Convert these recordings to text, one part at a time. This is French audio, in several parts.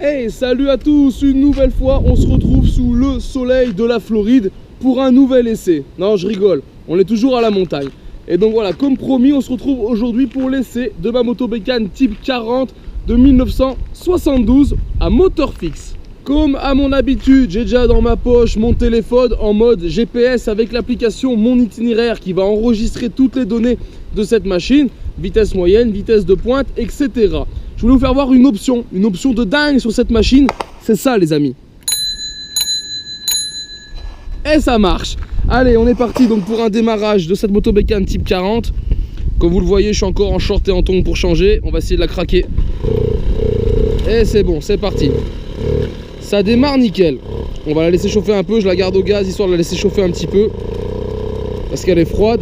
Hey, salut à tous, une nouvelle fois on se retrouve sous le soleil de la Floride pour un nouvel essai. Non, je rigole, on est toujours à la montagne. Et donc voilà, comme promis, on se retrouve aujourd'hui pour l'essai de ma moto bécane type 40 de 1972 à moteur fixe. Comme à mon habitude, j'ai déjà dans ma poche mon téléphone en mode GPS avec l'application Mon Itinéraire qui va enregistrer toutes les données de cette machine, vitesse moyenne, vitesse de pointe, etc. Je voulais vous faire voir une option de dingue sur cette machine, c'est ça les amis. Et ça marche. Allez, on est parti donc pour un démarrage de cette moto bécane type 40. Comme vous le voyez, je suis encore en short et en tongs pour changer. On va essayer de la craquer. Et c'est bon, c'est parti. Ça démarre nickel. On va la laisser chauffer un peu, je la garde au gaz histoire de la laisser chauffer un petit peu. Parce qu'elle est froide.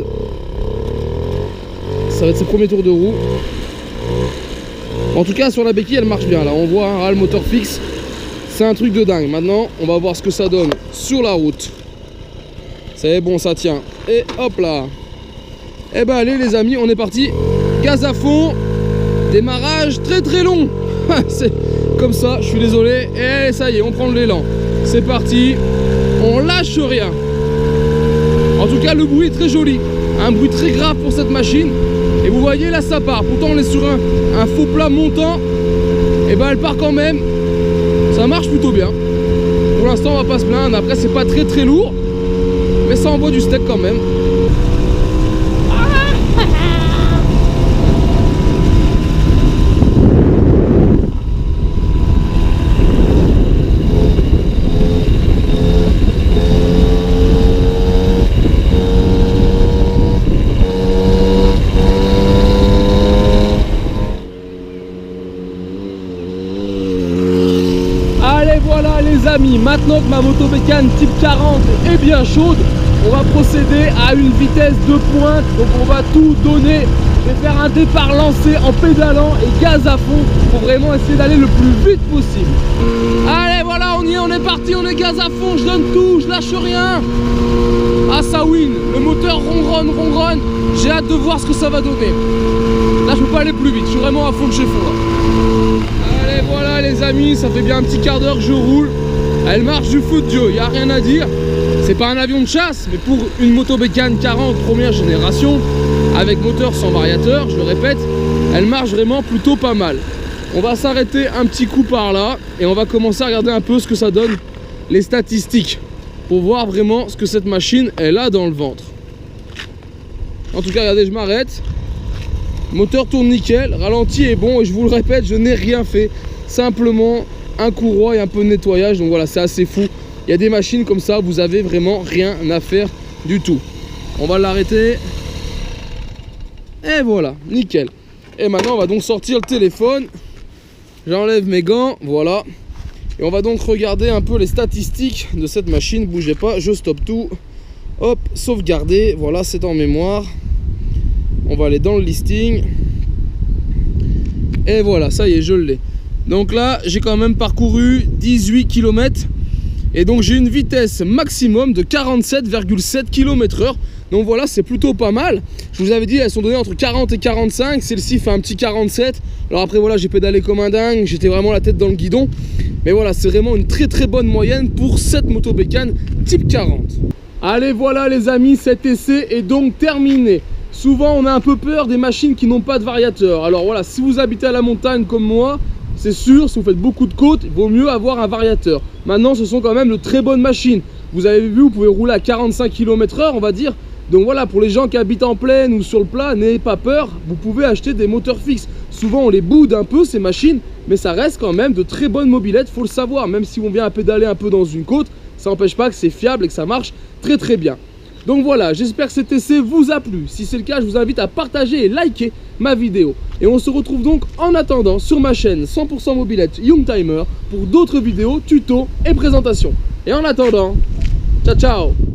Ça va être ses premiers tours de roue. En tout cas sur la béquille elle marche bien là, on voit hein, le moteur fixe. C'est un truc de dingue. Maintenant on va voir ce que ça donne sur la route. C'est bon, ça tient. Et hop là. Et ben allez les amis, on est parti. Gaz à fond. Démarrage très très long. C'est comme ça, je suis désolé. Et ça y est, on prend de l'élan. C'est parti. On lâche rien. En tout cas le bruit est très joli. Un bruit très grave pour cette machine. Et vous voyez là ça part. Pourtant on est sur un faux plat montant. Et ben elle part quand même. Ça marche plutôt bien. Pour l'instant on va pas se plaindre. Après c'est pas très très lourd. Mais ça envoie du steak quand même. Voilà les amis, maintenant que ma moto bécane type 40 est bien chaude, on va procéder à une vitesse de pointe. Donc on va tout donner. Je vais faire un départ lancé en pédalant et gaz à fond pour vraiment essayer d'aller le plus vite possible. Allez voilà, on y est, on est parti, on est gaz à fond, je donne tout, je lâche rien. Ah ça win, le moteur ronronne, j'ai hâte de voir ce que ça va donner. Là je peux pas aller plus vite, je suis vraiment à fond de chez fond là. Allez voilà les amis, ça fait bien un petit quart d'heure que je roule. Elle marche du feu de Dieu, il n'y a rien à dire. C'est pas un avion de chasse, mais pour une moto bécane 40 première génération, avec moteur sans variateur, je le répète, elle marche vraiment plutôt pas mal. On va s'arrêter un petit coup par là et on va commencer à regarder un peu ce que ça donne, les statistiques, pour voir vraiment ce que cette machine elle a dans le ventre. En tout cas, regardez, je m'arrête. Moteur tourne nickel, ralenti est bon et je vous le répète, je n'ai rien fait. Simplement un courroie et un peu de nettoyage, donc voilà, c'est assez fou. Il y a des machines comme ça, vous avez vraiment rien à faire du tout. On va l'arrêter. Et voilà, nickel. Et maintenant, on va donc sortir le téléphone. J'enlève mes gants, voilà. Et on va donc regarder un peu les statistiques de cette machine. Bougez pas, je stoppe tout. Hop, sauvegarder, voilà, c'est en mémoire. On va aller dans le listing. Et voilà, ça y est, je l'ai. Donc là, j'ai quand même parcouru 18 km. Et donc j'ai une vitesse maximum de 47,7 km/h. Donc voilà, c'est plutôt pas mal. Je vous avais dit, elles sont données entre 40 et 45. Celle-ci fait un petit 47. Alors après voilà, j'ai pédalé comme un dingue. J'étais vraiment la tête dans le guidon. Mais voilà, c'est vraiment une très très bonne moyenne pour cette moto bécane type 40. Allez voilà les amis, cet essai est donc terminé. Souvent on a un peu peur des machines qui n'ont pas de variateur. Alors voilà, si vous habitez à la montagne comme moi, c'est sûr, si vous faites beaucoup de côtes, il vaut mieux avoir un variateur. Maintenant ce sont quand même de très bonnes machines. Vous avez vu, vous pouvez rouler à 45 km/h on va dire. Donc voilà, pour les gens qui habitent en plaine ou sur le plat, n'ayez pas peur, vous pouvez acheter des moteurs fixes. Souvent on les boude un peu ces machines, mais ça reste quand même de très bonnes mobylettes, faut le savoir. Même si on vient à pédaler un peu dans une côte, ça n'empêche pas que c'est fiable et que ça marche très très bien. Donc voilà, j'espère que cet essai vous a plu. Si c'est le cas, je vous invite à partager et liker ma vidéo. Et on se retrouve donc en attendant sur ma chaîne 100% mobilette Youngtimer pour d'autres vidéos, tutos et présentations. Et en attendant, ciao ciao.